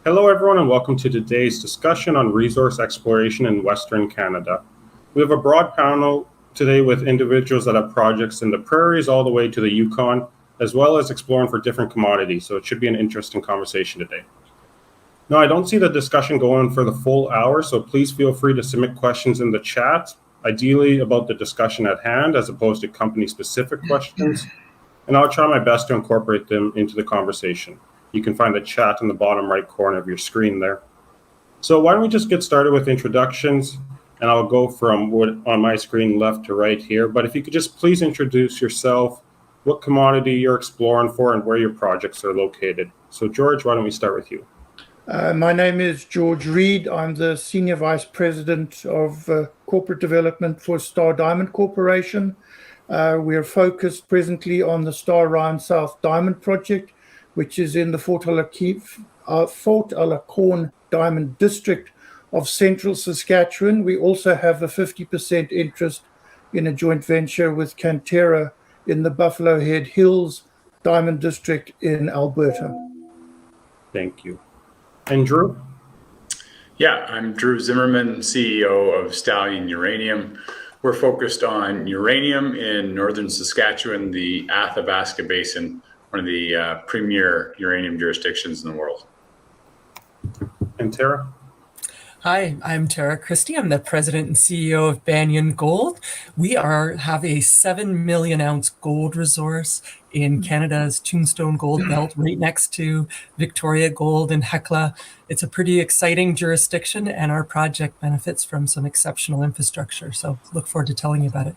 Hello, everyone, and welcome to today's discussion on resource exploration in Western Canada. We have a broad panel today with individuals that have projects in the prairies all the way to the Yukon, as well as exploring for different commodities, so it should be an interesting conversation today. Now, I don't see the discussion going for the full hour, so please feel free to submit questions in the chat, ideally about the discussion at hand, as opposed to company-specific questions, and I'll try my best to incorporate them into the conversation. You can find the chat in the bottom right corner of your screen there. So why don't we just get started with introductions, and I'll go from what on my screen left to right here. But if you could just please introduce yourself, what commodity you're exploring for, and where your projects are located. So George, why don't we start with you? My name is George Reed. I'm the Senior Vice President of Corporate Development for Star Diamond Corporation. We are focused presently on the Star Ryan South Diamond Project, which is in the Fort Alacorn Diamond District of Central Saskatchewan. We also have a 50% interest in a joint venture with Cantera in the Buffalo Head Hills Diamond District in Alberta. Thank you. And Drew? Yeah, I'm Drew Zimmerman, CEO of Stallion Uranium. We're focused on uranium in northern Saskatchewan, the Athabasca Basin, one of the premier uranium jurisdictions in the world. And Tara? Hi, I'm Tara Christie. I'm the president and CEO of Banyan Gold. We have a 7 million ounce gold resource in Canada's Tombstone Gold Belt, right next to Victoria Gold and Hecla. It's a pretty exciting jurisdiction, and our project benefits from some exceptional infrastructure. So look forward to telling you about it.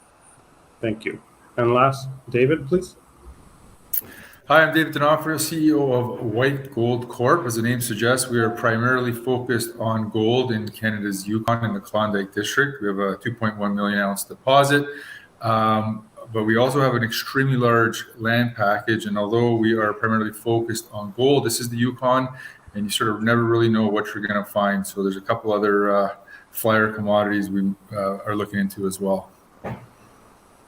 Thank you. And last, David, please. Hi, I'm David D'Onofrio, CEO of White Gold Corp. As the name suggests, we are primarily focused on gold in Canada's Yukon and the Klondike District. We have a 2.1 million ounce deposit, but we also have an extremely large land package. And although we are primarily focused on gold, this is the Yukon, and you sort of never really know what you're going to find. So there's a couple other flyer commodities we are looking into as well.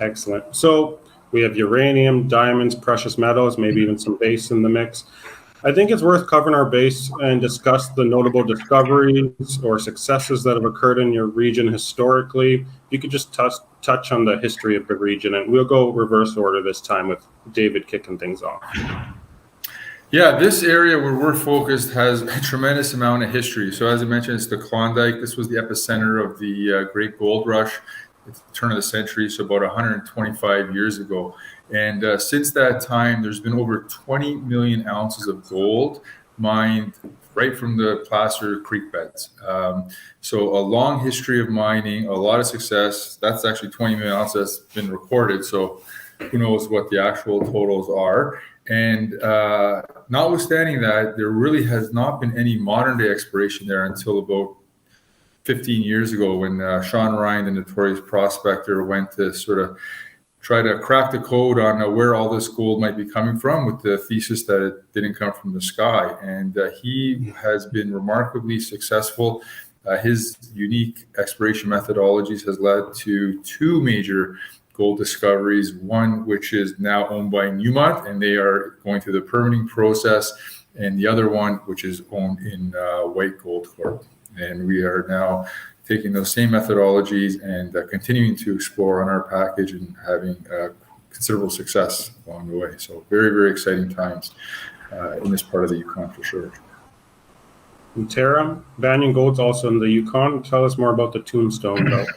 Excellent. So we have uranium, diamonds, precious metals, maybe even some base in the mix. I think it's worth covering our base and discuss the notable discoveries or successes that have occurred in your region historically. You could just touch on the history of the region, and we'll go reverse order this time with David kicking things off. Yeah, this area where we're focused has a tremendous amount of history. So as I mentioned, it's the Klondike. This was the epicenter of the Great Gold Rush at the turn of the century, so about 125 years ago. And since that time, there's been over 20 million ounces of gold mined right from the Placer Creek beds. So a long history of mining, a lot of success. That's actually 20 million ounces that's been recorded. So who knows what the actual totals are. And notwithstanding that, there really has not been any modern day exploration there until about 15 years ago when Sean Ryan, the notorious prospector, went to sort of try to crack the code on where all this gold might be coming from, with the thesis that it didn't come from the sky. And he has been remarkably successful. His unique exploration methodologies has led to two major gold discoveries, one which is now owned by Newmont, and they are going through the permitting process, and the other one which is owned in White Gold Corp. And we are now taking those same methodologies and continuing to explore on our package and having considerable success along the way. So very, very exciting times in this part of the Yukon for sure. And Tara, Banyan Gold's also in the Yukon. Tell us more about the Tombstone Belt.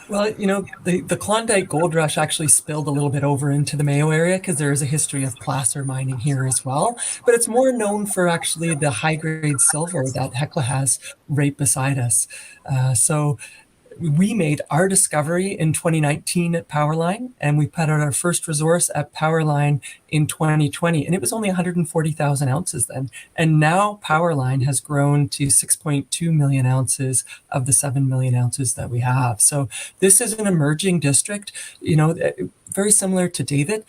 Well, you know, the Klondike Gold Rush actually spilled a little bit over into the Mayo area because there is a history of placer mining here as well. But it's more known for actually the high-grade silver that Hecla has right beside us. So we made our discovery in 2019 at Powerline, and we put out our first resource at Powerline in 2020, and it was only 140,000 ounces then. And now Powerline has grown to 6.2 million ounces of the 7 million ounces that we have. So this is an emerging district, you know, very similar to David.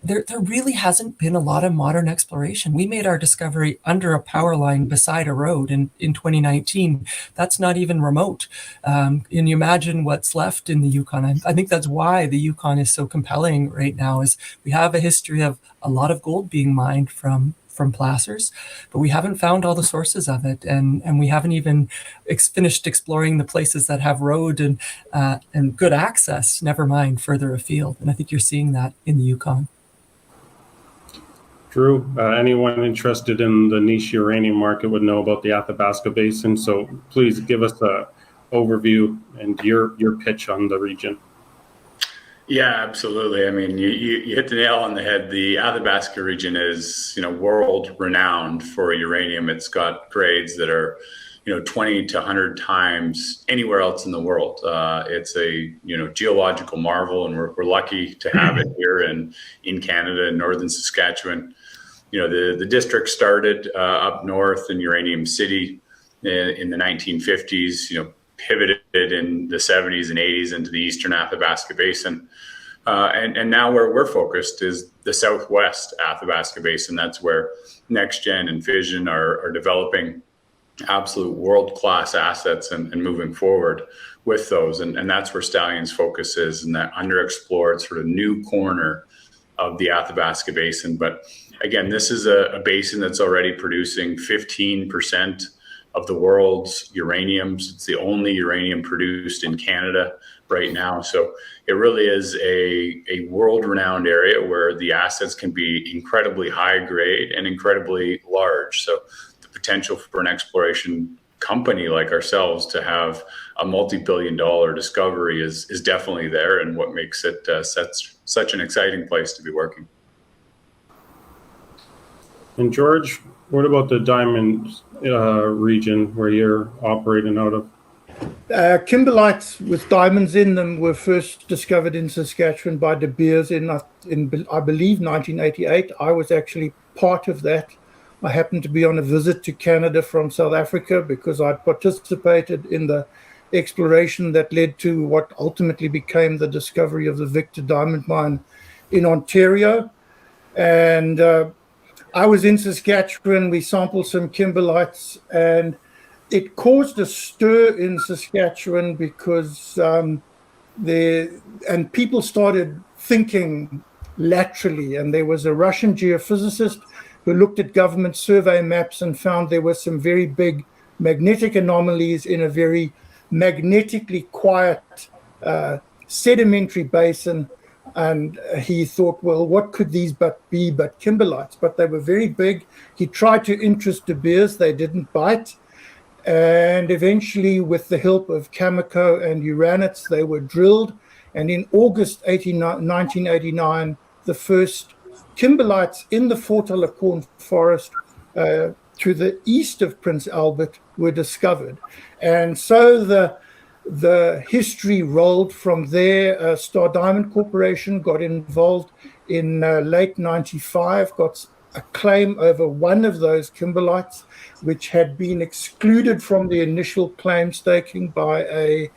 There really hasn't been a lot of modern exploration. We made our discovery under a power line beside a road in 2019. That's not even remote. And you imagine what's left in the Yukon. I think that's why the Yukon is so compelling right now, is we have a history of a lot of gold being mined from from placers, but we haven't found all the sources of it, and we haven't even finished exploring the places that have road and good access, never mind further afield. And I think you're seeing that in the Yukon. Drew, anyone interested in the niche uranium market would know about the Athabasca Basin, so please give us an overview and your pitch on the region. Yeah, absolutely. I mean, you hit the nail on the head. The Athabasca region is, world renowned for uranium. It's got grades that are, 20 to 100 times anywhere else in the world. It's a, geological marvel, and we're lucky to have it here in Canada, in northern Saskatchewan. The district started up north in Uranium City in the 1950s, pivoted in the 70s and 80s into the eastern Athabasca Basin. And now where we're focused is the southwest Athabasca Basin. That's where NextGen and Fission are developing absolute world-class assets and moving forward with those. And that's where Stallion's focus is, in that underexplored sort of new corner of the Athabasca Basin. But again, this is a basin that's already producing 15% of the world's uraniums. It's the only uranium produced in Canada right now. So it really is a world-renowned area where the assets can be incredibly high grade and incredibly large. So the potential for an exploration company like ourselves to have a multi-billion-dollar discovery is definitely there, and what makes it such an exciting place to be working. And George, what about the diamond region where you're operating out of? Kimberlites with diamonds in them were first discovered in Saskatchewan by De Beers in I believe 1988. I was actually part of that. I happened to be on a visit to Canada from South Africa because I'd participated in the exploration that led to what ultimately became the discovery of the Victor Diamond Mine in Ontario. And I was in Saskatchewan. We sampled some kimberlites, and it caused a stir in Saskatchewan because people started thinking laterally. And there was a Russian geophysicist who looked at government survey maps and found there were some very big magnetic anomalies in a very magnetically quiet sedimentary basin. And he thought, well, what could these be but kimberlites? But they were very big. He tried to interest De Beers. They didn't bite. And eventually, with the help of Cameco and Uranits, they were drilled. And in August 1989, the first kimberlites in the Fort Alacorn forest to the east of Prince Albert were discovered. And so the history rolled from there. Star Diamond Corporation got involved in late 95, got a claim over one of those kimberlites, which had been excluded from the initial claim staking by a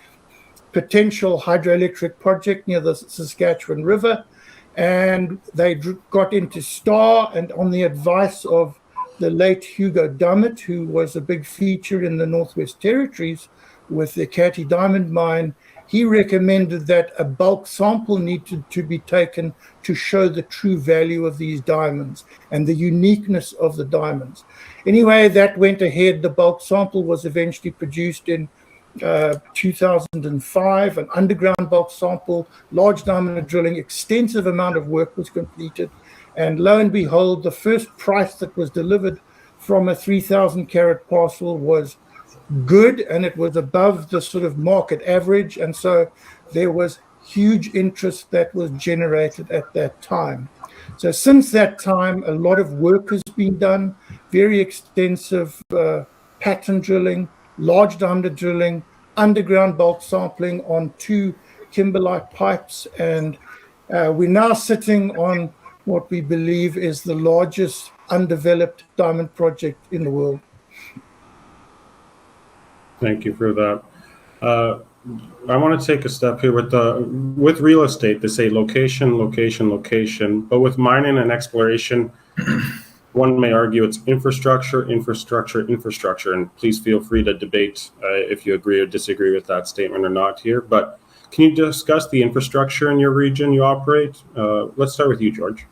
potential hydroelectric project near the Saskatchewan River. And they got into Star, and on the advice of the late Hugo Dummett, who was a big feature in the Northwest Territories with the Catty Diamond Mine, he recommended that a bulk sample needed to be taken to show the true value of these diamonds and the uniqueness of the diamonds. Anyway, that went ahead. The bulk sample was eventually produced in 2005, an underground bulk sample, large diamond drilling, extensive amount of work was completed. And lo and behold, the first price that was delivered from a 3,000 carat parcel was good, and it was above the sort of market average. And so there was huge interest that was generated at that time. So since that time, a lot of work has been done, very extensive pattern drilling, large diameter drilling, underground bulk sampling on 2 kimberlite pipes. And we're now sitting on what we believe is the largest undeveloped diamond project in the world. Thank you for that. I want to take a step here with real estate. They say location, location, location, but with mining and exploration, one may argue it's infrastructure, infrastructure, infrastructure, and please feel free to debate if you agree or disagree with that statement or not here. But can you discuss the infrastructure in your region you operate? Let's start with you, George.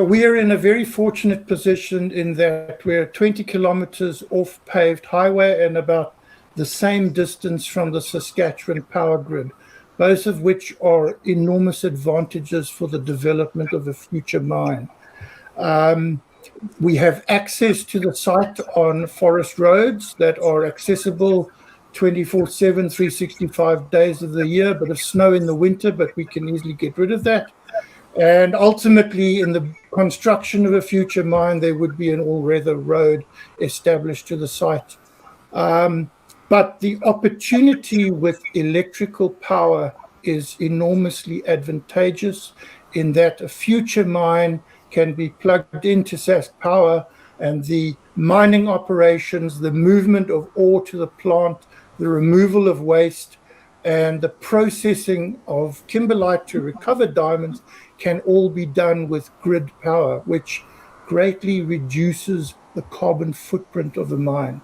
We are in a very fortunate position in that we're 20 kilometers off paved highway and about the same distance from the Saskatchewan power grid, both of which are enormous advantages for the development of a future mine. We have access to the site on forest roads that are accessible 24/7, 365 days of the year, but of snow in the winter, but we can easily get rid of that. And ultimately, in the construction of a future mine, there would be an all-weather road established to the site. But the opportunity with electrical power is enormously advantageous in that a future mine can be plugged into Sask Power, and the mining operations, the movement of ore to the plant, the removal of waste, and the processing of kimberlite to recover diamonds can all be done with grid power, which greatly reduces the carbon footprint of the mine.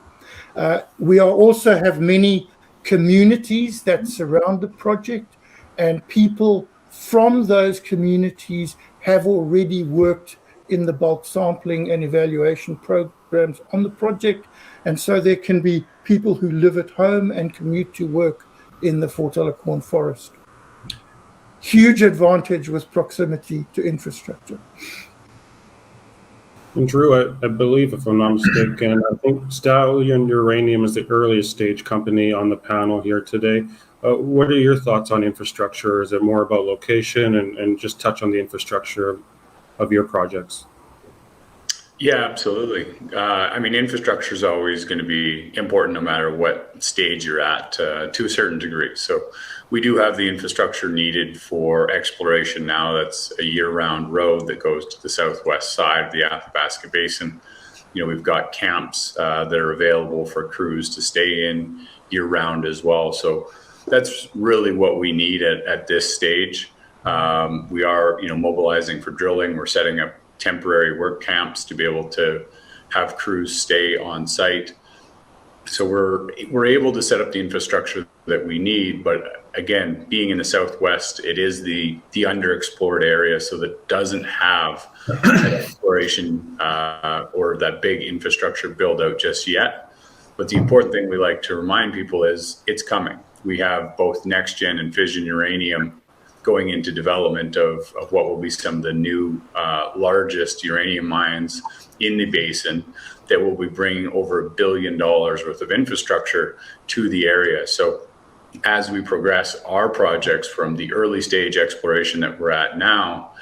We also have many communities that surround the project, and people from those communities have already worked in the bulk sampling and evaluation programs on the project. And so there can be people who live at home and commute to work in the Fort Elacorn forest. Huge advantage with proximity to infrastructure. And Drew, I believe, if I'm not mistaken, I think Stallion Uranium is the earliest stage company on the panel here today. What are your thoughts on infrastructure? Is it more about location, and just touch on the infrastructure of your projects? Yeah, absolutely. I mean, infrastructure is always going to be important no matter what stage you're at to a certain degree. So we do have the infrastructure needed for exploration now. That's a year-round road that goes to the southwest side of the Athabasca Basin. You know, we've got camps that are available for crews to stay in year-round as well. So that's really what we need at this stage. We are, mobilizing for drilling. We're setting up temporary work camps to be able to have crews stay on site. So we're able to set up the infrastructure that we need. But again, being in the southwest, it is the underexplored area, so that doesn't have exploration or that big infrastructure build out just yet. But the important thing we like to remind people is it's coming. We have both next gen and fission uranium going into development of what will be some of the new largest uranium mines in the basin that will be bringing over $1 billion worth of infrastructure to the area. So as we progress our projects from the early stage exploration that we're at now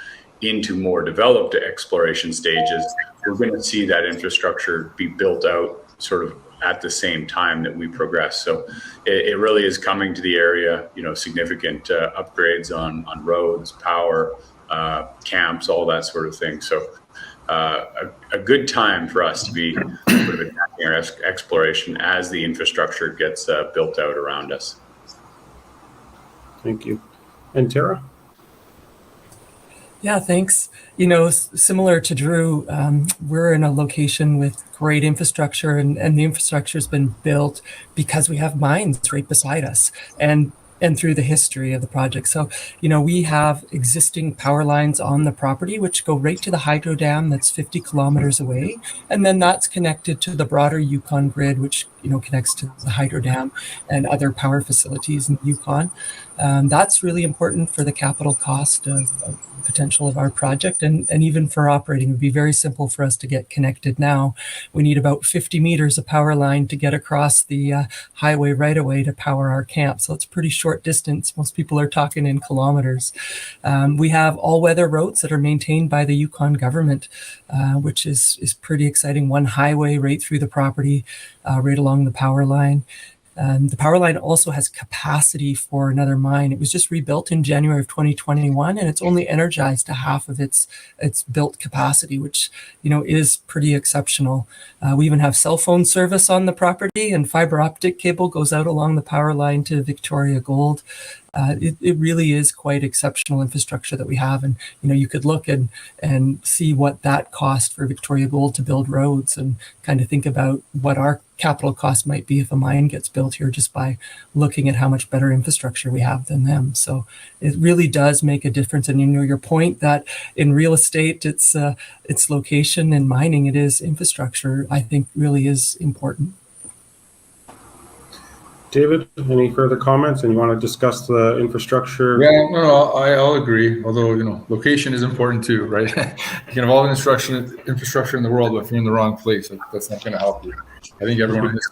into more developed exploration stages, we're going to see that infrastructure be built out sort of at the same time that we progress. So it really is coming to the area, significant upgrades on roads, power, camps, all that sort of thing. So a good time for us to be sort of attacking our exploration as the infrastructure gets built out around us. Thank you. And Tara? Yeah, thanks. Similar to Drew, we're in a location with great infrastructure, and the infrastructure has been built because we have mines right beside us and through the history of the project. So, we have existing power lines on the property, which go right to the hydro dam that's 50 kilometers away. And then that's connected to the broader Yukon grid, which, connects to the hydro dam and other power facilities in the Yukon. That's really important for the capital cost of potential of our project, and even for operating. It would be very simple for us to get connected now. We need about 50 meters of power line to get across the highway right away to power our camp. So it's a pretty short distance. Most people are talking in kilometers. We have all-weather roads that are maintained by the Yukon government, which is pretty exciting. One highway right through the property, right along the power line. The power line also has capacity for another mine. It was just rebuilt in January of 2021, and it's only energized to half of its built capacity, which is pretty exceptional. We even have cell phone service on the property, and fiber optic cable goes out along the power line to Victoria Gold. it really is quite exceptional infrastructure that we have. And, you could look and see what that cost for Victoria Gold to build roads, and kind of think about what our capital cost might be if a mine gets built here, just by looking at how much better infrastructure we have than them. So it really does make a difference. And your point that in real estate, it's location, and mining, it is infrastructure, I think really is important. David, any further comments? And you want to discuss the infrastructure? Yeah, no, I'll agree. Although, location is important too, right? You can have all the infrastructure in the world, but if you're in the wrong place, that's not going to help you. I think everyone in this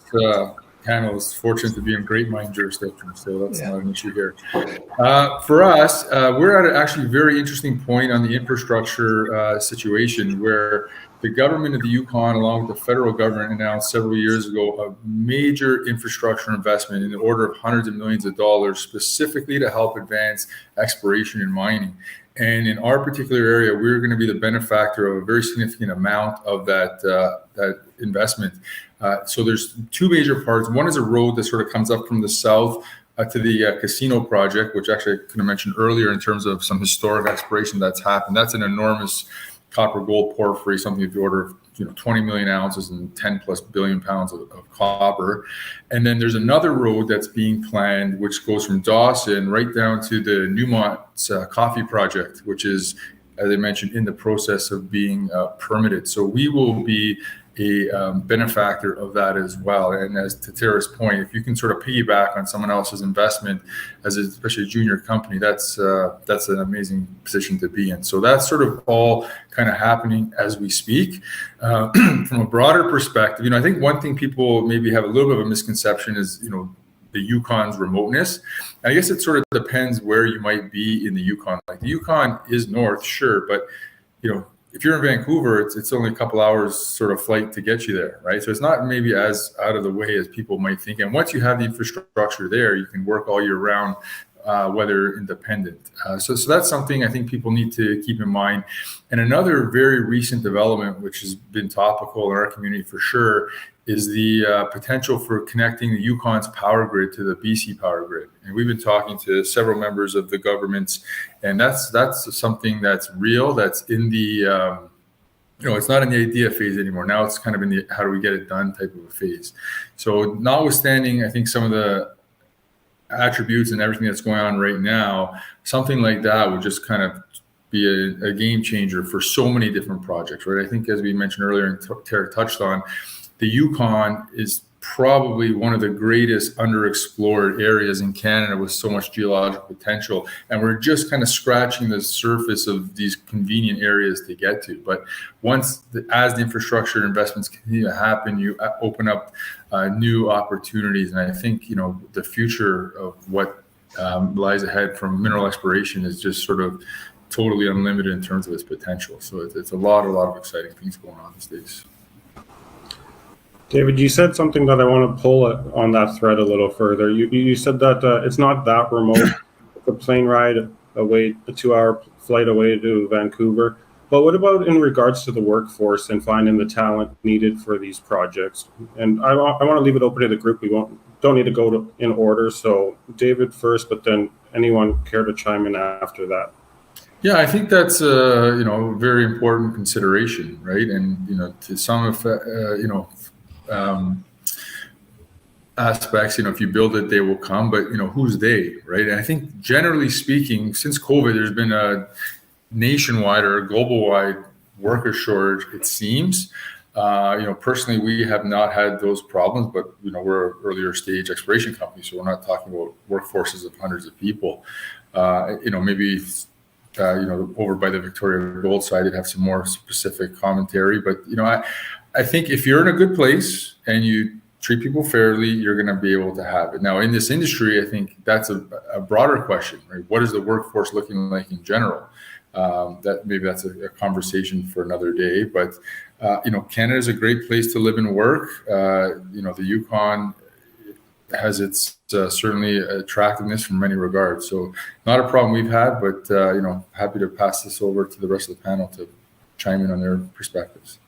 panel is fortunate to be in great mine jurisdiction, so that's not an issue here. For us, we're at an actually very interesting point on the infrastructure situation, where the government of the Yukon, along with the federal government, announced several years ago a major infrastructure investment in the order of hundreds of millions of dollars, specifically to help advance exploration and mining. And in our particular area, we're going to be the benefactor of a very significant amount of that investment. So there's two major parts. One is a road that sort of comes up from the south to the casino project, which actually I could have mentioned earlier in terms of some historic exploration that's happened. That's an enormous copper gold porphyry, something of the order of 20 million ounces and 10 plus billion pounds of copper. And then there's another road that's being planned, which goes from Dawson right down to the Newmont's coffee project, which is, as I mentioned, in the process of being permitted. So we will be a benefactor of that as well. And as to Tara's point, if you can sort of piggyback on someone else's investment, especially a junior company, that's an amazing position to be in. So that's sort of all kind of happening as we speak. From a broader perspective, I think one thing people maybe have a little bit of a misconception is, the Yukon's remoteness. I guess it sort of depends where you might be in the Yukon. Like the Yukon is north, sure, but if you're in Vancouver, it's only a couple hours sort of flight to get you there, right? So it's not maybe as out of the way as people might think. And once you have the infrastructure there, you can work all year round, weather independent. So that's something I think people need to keep in mind. And another very recent development, which has been topical in our community for sure, is the potential for connecting the Yukon's power grid to the BC power grid. And we've been talking to several members of the governments, and that's something that's real, that's in the, it's not in the idea phase anymore. Now it's kind of in the how do we get it done type of a phase. So notwithstanding, I think some of the attributes and everything that's going on right now, something like that would just kind of be a game changer for so many different projects, right? I think as we mentioned earlier and Tara touched on, the Yukon is probably one of the greatest underexplored areas in Canada with so much geological potential. And we're just kind of scratching the surface of these convenient areas to get to. But as the infrastructure investments continue to happen, you open up new opportunities. And I think, the future of what lies ahead from mineral exploration is just sort of totally unlimited in terms of its potential. So it's a lot of exciting things going on these days. David, you said something that I want to pull on that thread a little further. You said that it's not that remote. It's a plane ride away, a 2-hour flight away to Vancouver. But what about in regards to the workforce and finding the talent needed for these projects? And I want to leave it open to the group. We don't need to go in order. So David first, but then anyone care to chime in after that? Yeah, I think that's a very important consideration, right? And to some of aspects, if you build it, they will come, but who's they, right? And I think generally speaking, since COVID, there's been a nationwide or a global-wide worker shortage, it seems. Personally, we have not had those problems, but we're an earlier stage exploration company, so we're not talking about workforces of hundreds of people. Maybe over by the Victoria Gold side, it'd have some more specific commentary, but I think if you're in a good place and you treat people fairly, you're going to be able to have it. Now, in this industry, I think that's a broader question, right? What is the workforce looking like in general? That's a conversation for another day. But Canada is a great place to live and work. The Yukon has its certainly attractiveness from many regards. So not a problem we've had, but happy to pass this over to the rest of the panel to chime in on their perspectives.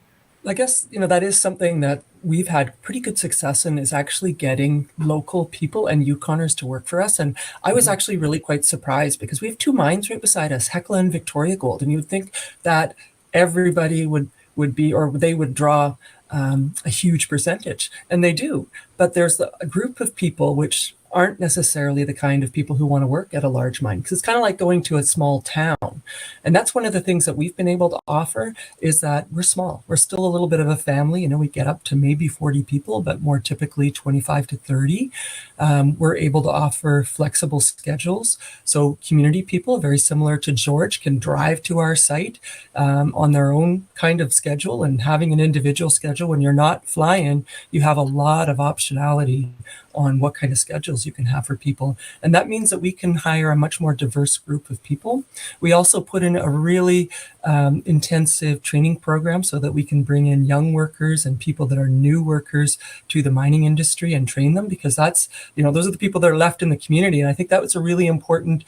I guess, that is something that we've had pretty good success in, is actually getting local people and Yukoners to work for us. And I was actually really quite surprised because we have two mines right beside us, Hecla and Victoria Gold. And you would think that everybody would be, or they would draw a huge percentage, and they do. But there's a group of people which aren't necessarily the kind of people who want to work at a large mine, because it's kind of like going to a small town. And that's one of the things that we've been able to offer, is that we're small. We're still a little bit of a family. We get up to maybe 40 people, but more typically 25 to 30. We're able to offer flexible schedules. So community people, very similar to George, can drive to our site on their own kind of schedule. And having an individual schedule, when you're not flying, you have a lot of optionality on what kind of schedules you can have for people. And that means that we can hire a much more diverse group of people. We also put in a really intensive training program so that we can bring in young workers and people that are new workers to the mining industry and train them, because that's, those are the people that are left in the community. And I think that was a really important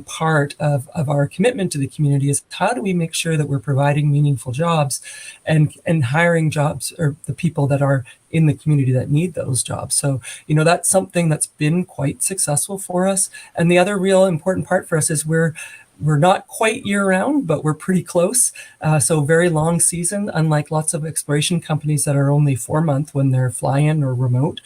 part of our commitment to the community, is how do we make sure that we're providing meaningful jobs and hiring jobs, or the people that are in the community that need those jobs. So, that's something that's been quite successful for us. And the other real important part for us is we're not quite year-round, but we're pretty close. So very long season, unlike lots of exploration companies that are only 4-month when they're fly-in or remote,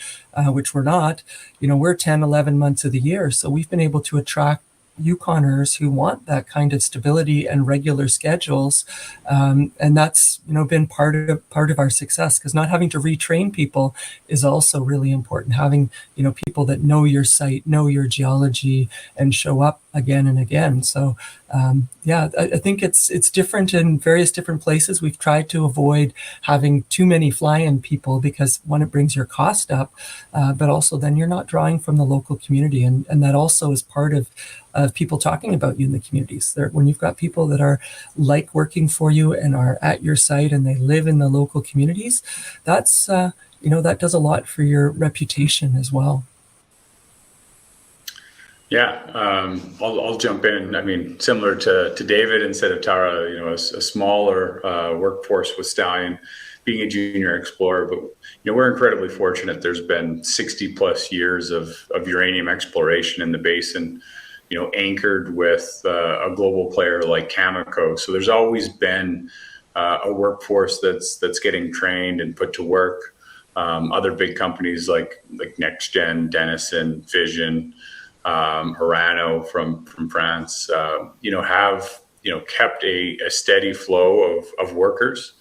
which we're not. We're 10, 11 months of the year. So we've been able to attract Yukoners who want that kind of stability and regular schedules, and that's been part of our success, because not having to retrain people is also really important. Having people that know your site, know your geology, and show up again and again. So I think it's different in various different places. We've tried to avoid having too many fly-in people, because one, it brings your cost up, but also then you're not drawing from the local community, and that also is part of people talking about you in the communities. When you've got people that are like working for you and are at your site and they live in the local communities, that's that does a lot for your reputation as well. Yeah, I'll jump in. I mean, similar to David, instead of Tara, a smaller workforce with Stallion, being a junior explorer, but we're incredibly fortunate. There's been 60 plus years of uranium exploration in the basin, anchored with a global player like Cameco. So there's always been a workforce that's getting trained and put to work. Other big companies like NextGen, Denison, Fission, Orano from France, have kept a steady flow of workers.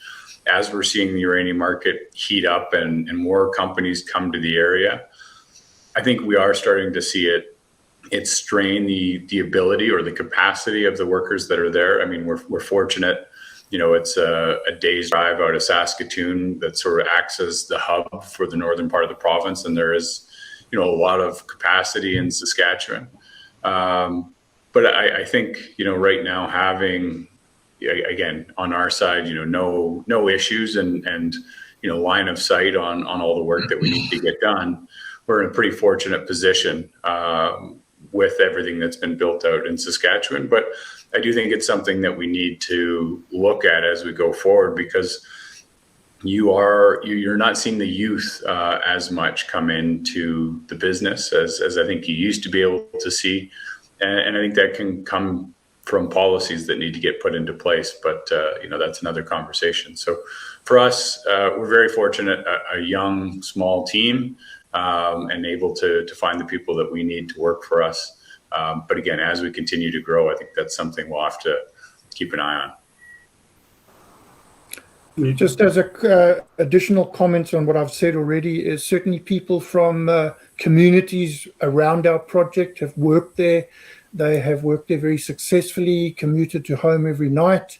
As we're seeing the uranium market heat up and more companies come to the area, I think we are starting to see it strain the ability or the capacity of the workers that are there. I mean, we're fortunate. It's a day's drive out of Saskatoon that sort of acts as the hub for the northern part of the province, and there is a lot of capacity in Saskatchewan. But I think right now, having, again, on our side, no issues and line of sight on all the work that we need to get done, we're in a pretty fortunate position with everything that's been built out in Saskatchewan. But I do think it's something that we need to look at as we go forward, because you're not seeing the youth as much come into the business as I think you used to be able to see. And I think that can come from policies that need to get put into place, but that's another conversation. So for us, we're very fortunate, a young, small team, and able to find the people that we need to work for us. But again, as we continue to grow, I think that's something we'll have to keep an eye on. Just as additional comments on what I've said already, is certainly people from communities around our project have worked there. They have worked there very successfully, commuted to home every night,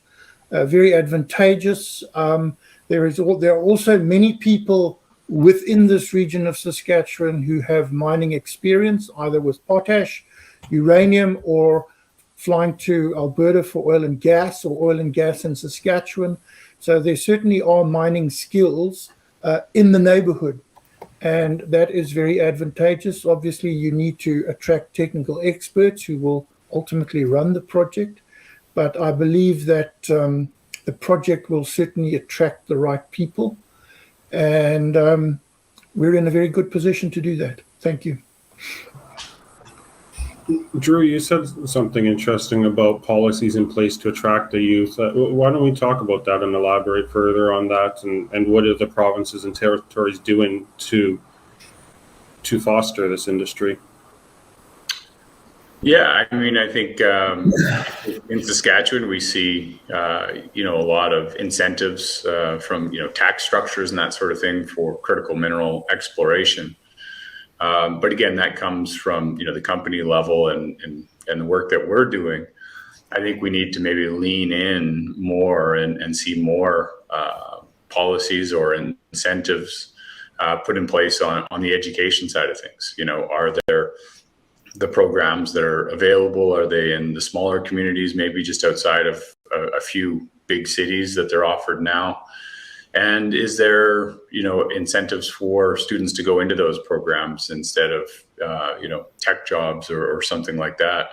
very advantageous. There are also many people within this region of Saskatchewan who have mining experience, either with potash, uranium, or flying to Alberta for oil and gas, or oil and gas in Saskatchewan. So there certainly are mining skills in the neighborhood, and that is very advantageous. Obviously, you need to attract technical experts who will ultimately run the project. But I believe that the project will certainly attract the right people, and we're in a very good position to do that. Thank you. Drew, you said something interesting about policies in place to attract the youth. Why don't we talk about that and elaborate further on that, and what are the provinces and territories doing to foster this industry? Yeah, I mean, I think in Saskatchewan we see a lot of incentives from tax structures and that sort of thing for critical mineral exploration. But again, that comes from the company level and the work that we're doing. I think we need to maybe lean in more and see more policies or incentives put in place on the education side of things. Are there the programs that are available? Are they in the smaller communities, maybe just outside of a few big cities that they're offered now? And is there, incentives for students to go into those programs instead of, tech jobs or something like that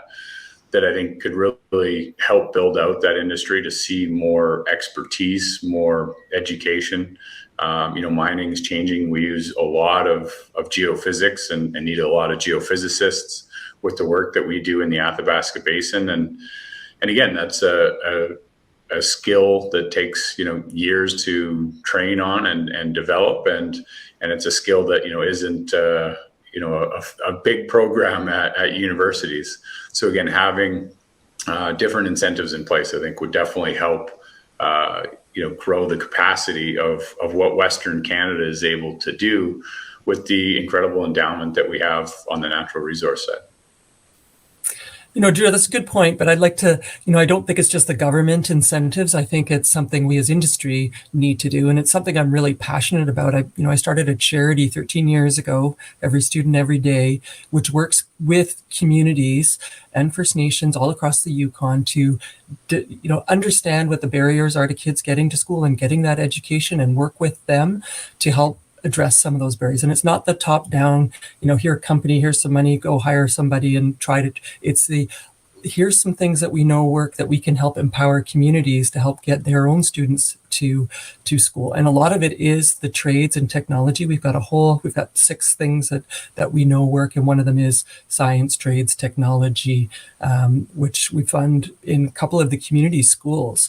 I think could really help build out that industry to see more expertise, more education. Mining is changing. We use a lot of geophysics and need a lot of geophysicists with the work that we do in the Athabasca Basin. And again, that's a skill that takes years to train on and develop, and it's a skill that isn't a big program at universities. So again, having different incentives in place, I think, would definitely help grow the capacity of what Western Canada is able to do with the incredible endowment that we have on the natural resource side. Drew, that's a good point, but I'd like to, I don't think it's just the government incentives. I think it's something we as industry need to do. And it's something I'm really passionate about. I started a charity 13 years ago, Every Student, Every Day, which works with communities and First Nations all across the Yukon to understand what the barriers are to kids getting to school and getting that education, and work with them to help address some of those barriers. And it's not the top down, here a company, here's some money, go hire somebody and try to, here's some things that we know work that we can help empower communities to help get their own students to school. And a lot of it is the trades and technology. We've got 6 things that we know work, and one of them is science, trades, technology, which we fund in a couple of the community schools,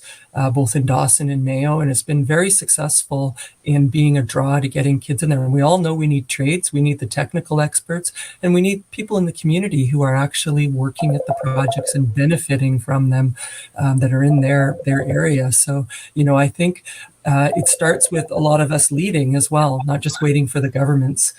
both in Dawson and Mayo, and it's been very successful in being a draw to getting kids in there. And we all know we need trades, we need the technical experts, and we need people in the community who are actually working at the projects and benefiting from them, that are in their area. So, I think it starts with a lot of us leading as well, not just waiting for the governments,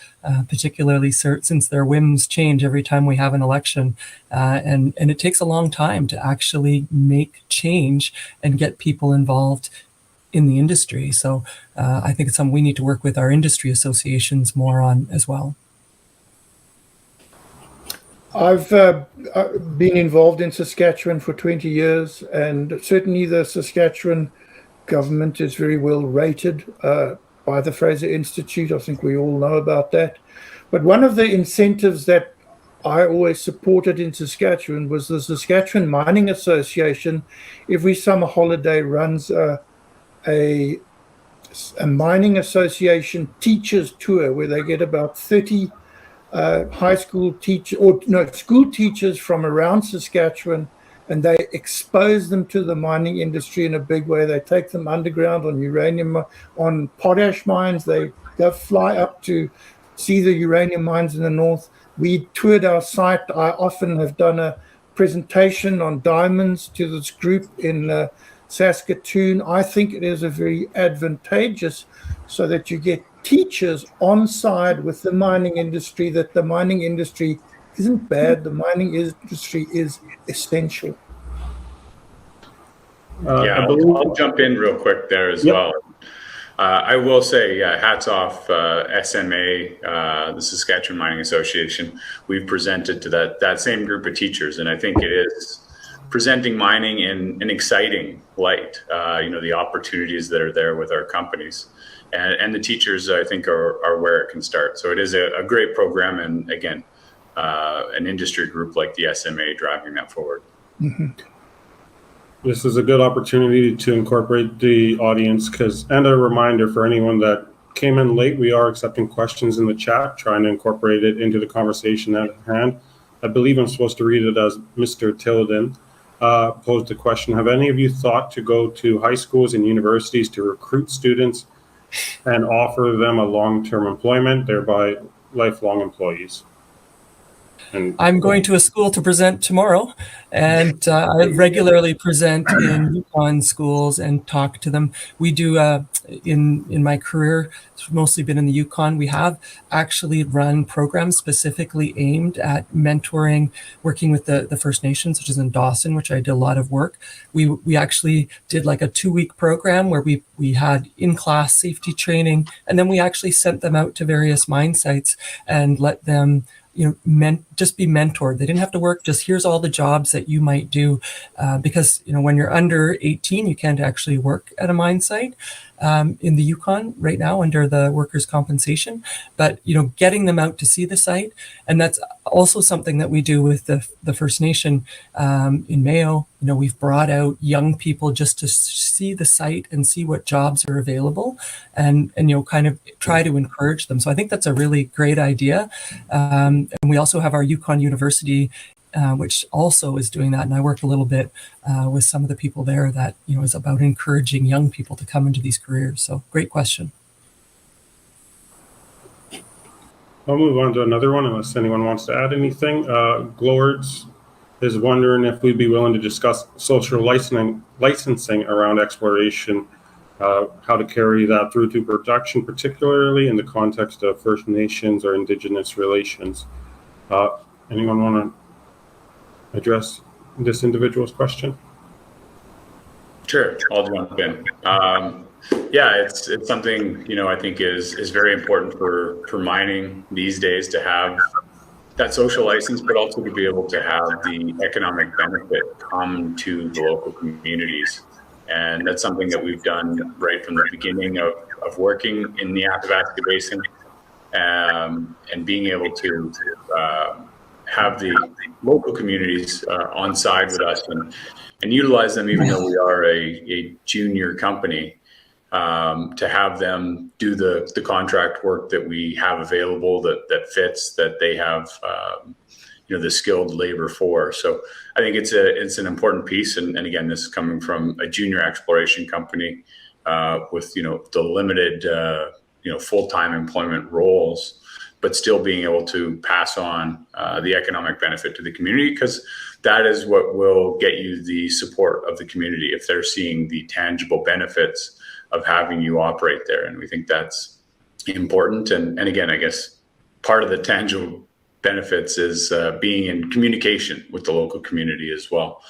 particularly since their whims change every time we have an election. And it takes a long time to actually make change and get people involved in the industry. So I think it's something we need to work with our industry associations more on as well. I've been involved in Saskatchewan for 20 years, and certainly the Saskatchewan government is very well rated by the Fraser Institute. I think we all know about that. But one of the incentives that I always supported in Saskatchewan was the Saskatchewan Mining Association. Every summer holiday runs a mining association teachers tour where they get about 30 school teachers from around Saskatchewan, and they expose them to the mining industry in a big way. They take them underground on uranium, on potash mines. They go fly up to see the uranium mines in the north. We toured our site. I often have done a presentation on diamonds to this group in Saskatoon. I think it is a very advantageous, so that you get teachers on side with the mining industry, that the mining industry isn't bad. The mining industry is essential. I'll jump in real quick there as well. I will say, hats off SMA, the Saskatchewan Mining Association. We've presented to that same group of teachers, and I think it is presenting mining in an exciting light. The opportunities that are there with our companies. And the teachers, I think, are where it can start. So it is a great program, and again, an industry group like the SMA driving that forward. Mm-hmm. This is a good opportunity to incorporate the audience and a reminder for anyone that came in late, we are accepting questions in the chat, trying to incorporate it into the conversation at hand. I believe I'm supposed to read it as Mr. Tilden posed a question. Have any of you thought to go to high schools and universities to recruit students and offer them a long-term employment, thereby lifelong employees? And I'm going to a school to present tomorrow, and I regularly present in Yukon schools and talk to them. We do, in my career, it's mostly been in the Yukon. We have actually run programs specifically aimed at mentoring, working with the First Nations, which is in Dawson, which I did a lot of work. We actually did like a 2-week program where we had in-class safety training, and then we actually sent them out to various mine sites and let them just be mentored. They didn't have to work, just here's all the jobs that you might do. Because, when you're under 18, you can't actually work at a mine site in the Yukon right now under the workers' compensation. But, getting them out to see the site. And that's also something that we do with the First Nation in Mayo. We've brought out young people just to see the site and see what jobs are available and kind of try to encourage them. So I think that's a really great idea. And we also have our Yukon University, which also is doing that. And I work a little bit with some of the people there that, is about encouraging young people to come into these careers. So great question. I'll move on to another one unless anyone wants to add anything. Glords is wondering if we'd be willing to discuss social licensing around exploration, how to carry that through to production, particularly in the context of First Nations or Indigenous relations. Anyone want to address this individual's question? Sure, I'll jump in. It's something I think is very important for mining these days to have that social license, but also to be able to have the economic benefit come to the local communities. And that's something that we've done right from the beginning of working in the Athabasca Basin, and being able to have the local communities on side with us and utilize them, even though we are a junior company, to have them do the contract work that we have available that fits, that they have the skilled labor for. So I think it's an important piece. And again, this is coming from a junior exploration company with the limited full-time employment roles, but still being able to pass on the economic benefit to the community, because that is what will get you the support of the community if they're seeing the tangible benefits of having you operate there. And we think that's important. And again, I guess part of the tangible benefits is being in communication with the local community as well,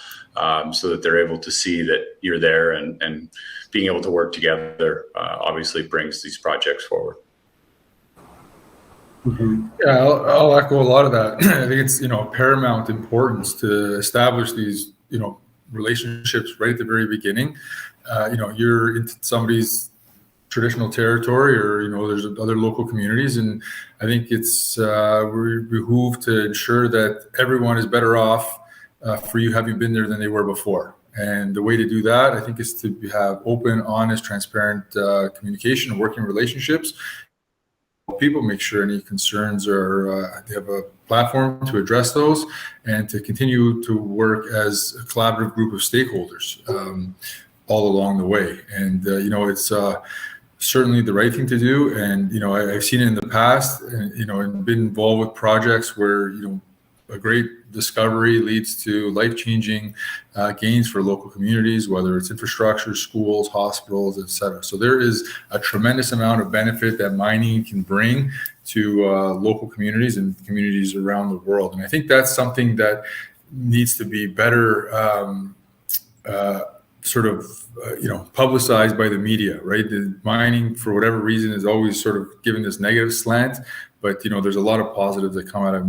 so that they're able to see that you're there, and being able to work together obviously brings these projects forward. Mm-hmm. Yeah, I'll echo a lot of that. I think it's paramount importance to establish these relationships right at the very beginning. You're into somebody's traditional territory, or there's other local communities, and I think it's we behoove to ensure that everyone is better off for you having been there than they were before. And the way to do that, I think, is to have open, honest, transparent communication and working relationships. People make sure any concerns are they have a platform to address those, and to continue to work as a collaborative group of stakeholders all along the way. And it's certainly the right thing to do. And I've seen it in the past, and been involved with projects where a great discovery leads to life-changing gains for local communities, whether it's infrastructure, schools, hospitals, etc. So there is a tremendous amount of benefit that mining can bring to local communities and communities around the world. And I think that's something that needs to be better publicized by the media, right? The mining, for whatever reason, is always sort of given this negative slant, but there's a lot of positives that come out of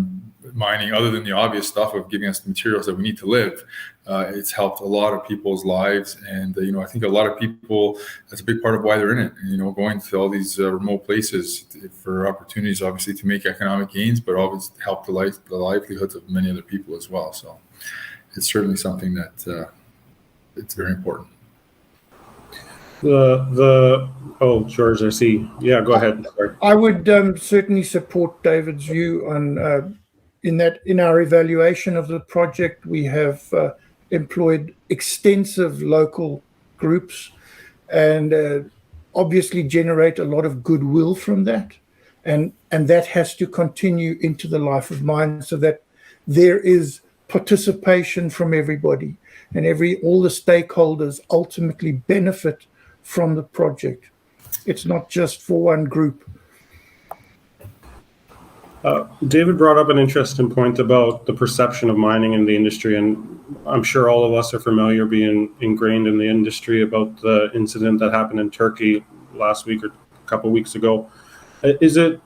mining, other than the obvious stuff of giving us the materials that we need to live. It's helped a lot of people's lives, and I think a lot of people, that's a big part of why they're in it. And, going to all these remote places for opportunities, obviously, to make economic gains, but always help the livelihoods of many other people as well. So it's certainly something that it's very important. George, I see. Yeah, go ahead. Sorry. I would certainly support David's view on in our evaluation of the project. We have employed extensive local groups and obviously generate a lot of goodwill from that. And that has to continue into the life of mine so that there is participation from everybody and all the stakeholders ultimately benefit from the project. It's not just for one group. David brought up an interesting point about the perception of mining in the industry, and I'm sure all of us are familiar, being ingrained in the industry, about the incident that happened in Turkey last week or a couple of weeks ago. Is it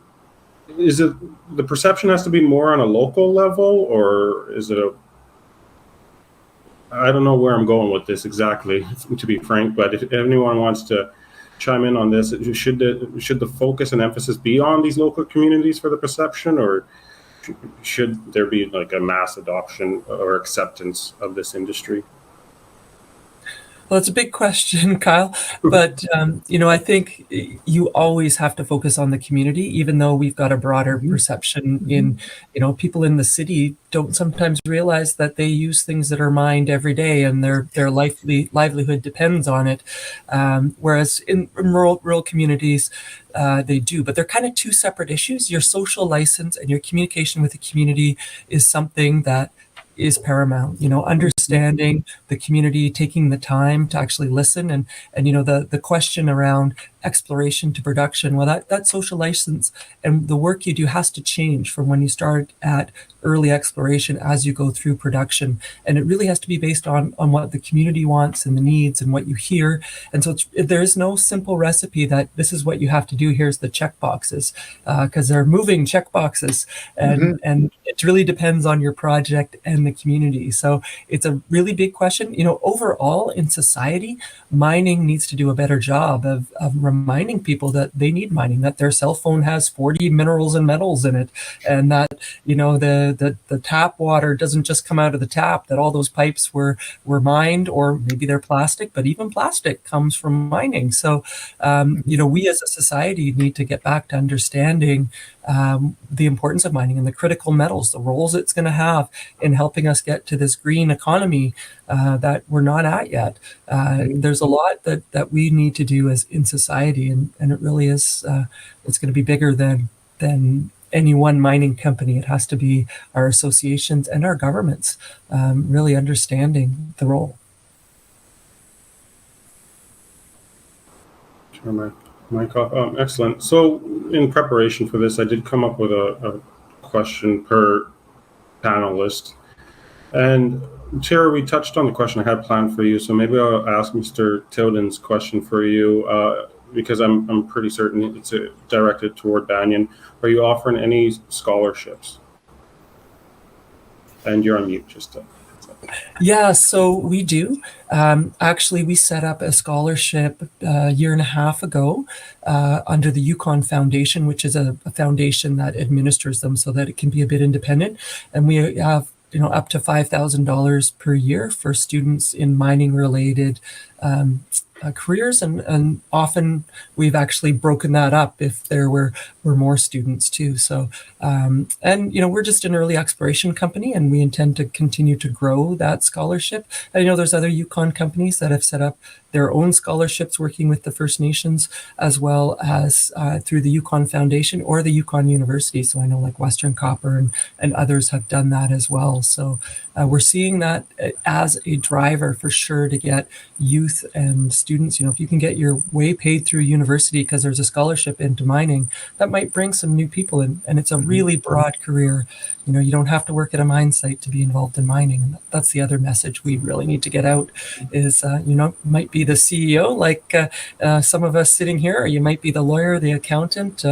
the perception has to be more on a local level, or is it I don't know where I'm going with this exactly, to be frank, but if anyone wants to chime in on this, should the focus and emphasis be on these local communities for the perception, or should there be like a mass adoption or acceptance of this industry? Well, it's a big question, Kyle, but I think you always have to focus on the community, even though we've got a broader perception in, people in the city don't sometimes realize that they use things that are mined every day and their livelihood depends on it. Whereas in rural communities, they do, but they're kind of two separate issues. Your social license and your communication with the community is something that is paramount. Understanding the community, taking the time to actually listen, and the question around exploration to production. Well, that social license and the work you do has to change from when you start at early exploration as you go through production, and it really has to be based on what the community wants and the needs and what you hear. And so there is no simple recipe that this is what you have to do. Here's the check boxes, because they're moving check boxes, and it really depends on your project and the community. So it's a really big question. Overall in society, mining needs to do a better job of reminding people that they need mining, that their cell phone has 40 minerals and metals in it, and that the tap water doesn't just come out of the tap, that all those pipes were mined, or maybe they're plastic, but even plastic comes from mining. So we as a society need to get back to understanding the importance of mining and the critical metals, the roles it's going to have in helping us get to this green economy that we're not at yet. There's a lot that we need to do as in society, and it really is it's going to be bigger than any one mining company. It has to be our associations and our governments really understanding the role. Turn my mic off. Excellent. So in preparation for this, I did come up with a question per panelist. And Chair, we touched on the question I had planned for you, so maybe I'll ask Mr. Tilden's question for you, because I'm pretty certain it's directed toward Banyan. Are you offering any scholarships? And you're on mute, just to... Yeah, so we do. Actually, we set up a scholarship a year and a half ago under the Yukon Foundation, which is a foundation that administers them so that it can be a bit independent. And we have up to $5,000 per year for students in mining-related careers, and often we've actually broken that up if there were more students too. So we're just an early exploration company, and we intend to continue to grow that scholarship. I know there's other Yukon companies that have set up their own scholarships working with the First Nations, as well as through the Yukon Foundation or the Yukon University. So I know like Western Copper and others have done that as well. So we're seeing that as a driver for sure to get youth and students. If you can get your way paid through university because there's a scholarship into mining, that might bring some new people in. And it's a really broad career. You don't have to work at a mine site to be involved in mining. And that's the other message we really need to get out is, might be the CEO, like some of us sitting here, or you might be the lawyer, the accountant,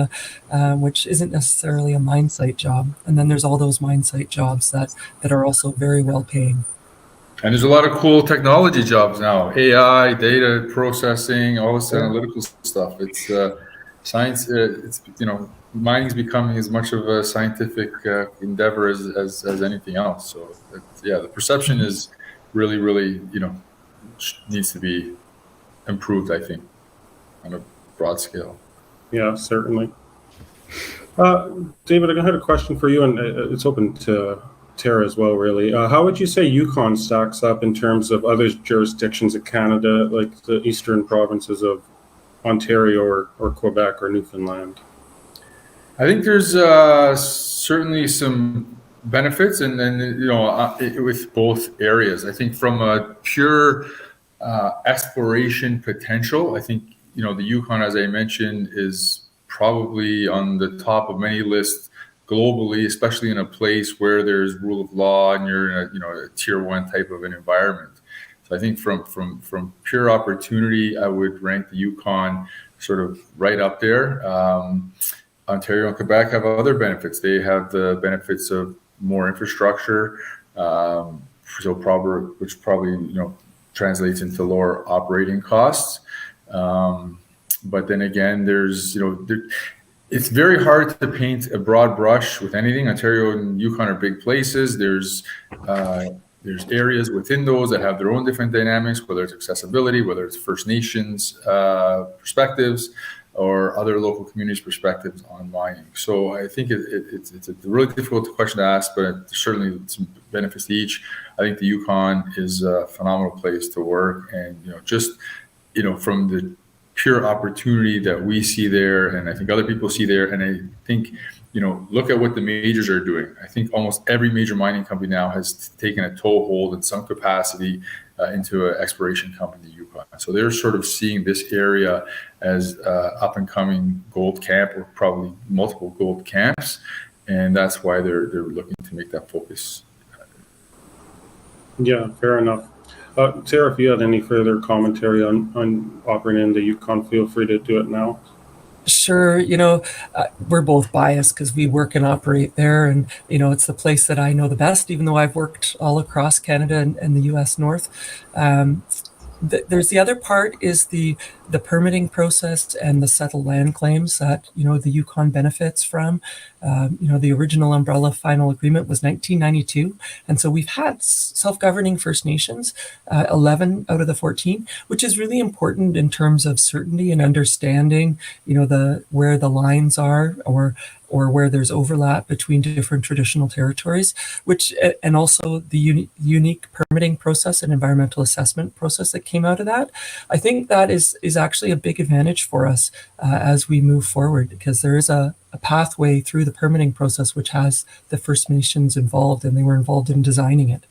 which isn't necessarily a mine site job. And then there's all those mine site jobs that are also very well paying. And there's a lot of cool technology jobs now, AI, data processing, all this analytical stuff. It's science. Mining's becoming as much of a scientific endeavor as anything else. So the perception is really, really, needs to be improved, I think, on a broad scale. Yeah, certainly. David, I had a question for you, and it's open to Tara as well, really. How would you say Yukon stacks up in terms of other jurisdictions of Canada, like the eastern provinces of Ontario or Quebec or Newfoundland? I think there's certainly some benefits, and with both areas. I think from a pure exploration potential, I think the Yukon, as I mentioned, is probably on the top of many lists globally, especially in a place where there's rule of law and you're in a tier 1 type of an environment. So I think from pure opportunity, I would rank the Yukon sort of right up there. Ontario and Quebec have other benefits. They have the benefits of more infrastructure, which probably translates into lower operating costs. But then again, it's very hard to paint a broad brush with anything. Ontario and Yukon are big places. There's areas within those that have their own different dynamics, whether it's accessibility, whether it's First Nations perspectives, or other local communities' perspectives on mining. So I think it's a really difficult question to ask, but certainly some benefits to each. I think the Yukon is a phenomenal place to work, and from the pure opportunity that we see there, and I think other people see there, and I think look at what the majors are doing. I think almost every major mining company now has taken a toehold in some capacity into an exploration company, Yukon. So they're sort of seeing this area as up and coming gold camp, or probably multiple gold camps, and that's why they're looking to make that focus. Yeah, fair enough. Tara, if you had any further commentary on operating in the Yukon, feel free to do it now. Sure. We're both biased because we work and operate there, and it's the place that I know the best, even though I've worked all across Canada and the US North. There's the other part is the permitting process and the settled land claims that the Yukon benefits from. The original umbrella final agreement was 1992, and so we've had self-governing First Nations, 11 out of the 14, which is really important in terms of certainty and understanding where the lines are, or where there's overlap between different traditional territories, and also the unique permitting process and environmental assessment process that came out of that. I think that is actually a big advantage for us as we move forward, because there is a pathway through the permitting process which has the First Nations involved, and they were involved in designing it.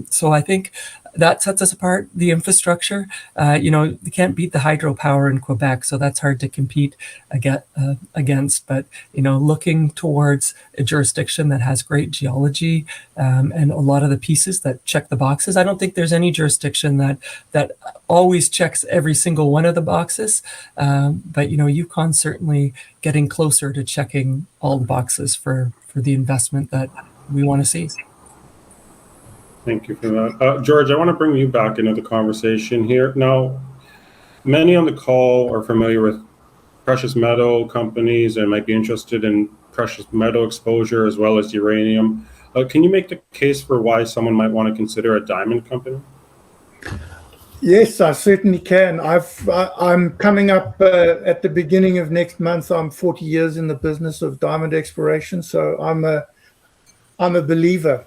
So I think that sets us apart. The infrastructure, you can't beat the hydropower in Quebec, so that's hard to compete against. But looking towards a jurisdiction that has great geology and a lot of the pieces that check the boxes, I don't think there's any jurisdiction that always checks every single one of the boxes. But Yukon certainly getting closer to checking all the boxes for the investment that we want to see. Thank you for that. George, I want to bring you back into the conversation here. Now, many on the call are familiar with precious metal companies and might be interested in precious metal exposure as well as uranium. Can you make the case for why someone might want to consider a diamond company? Yes, I certainly can. I'm coming up at the beginning of next month. I'm 40 years in the business of diamond exploration, so I'm a believer.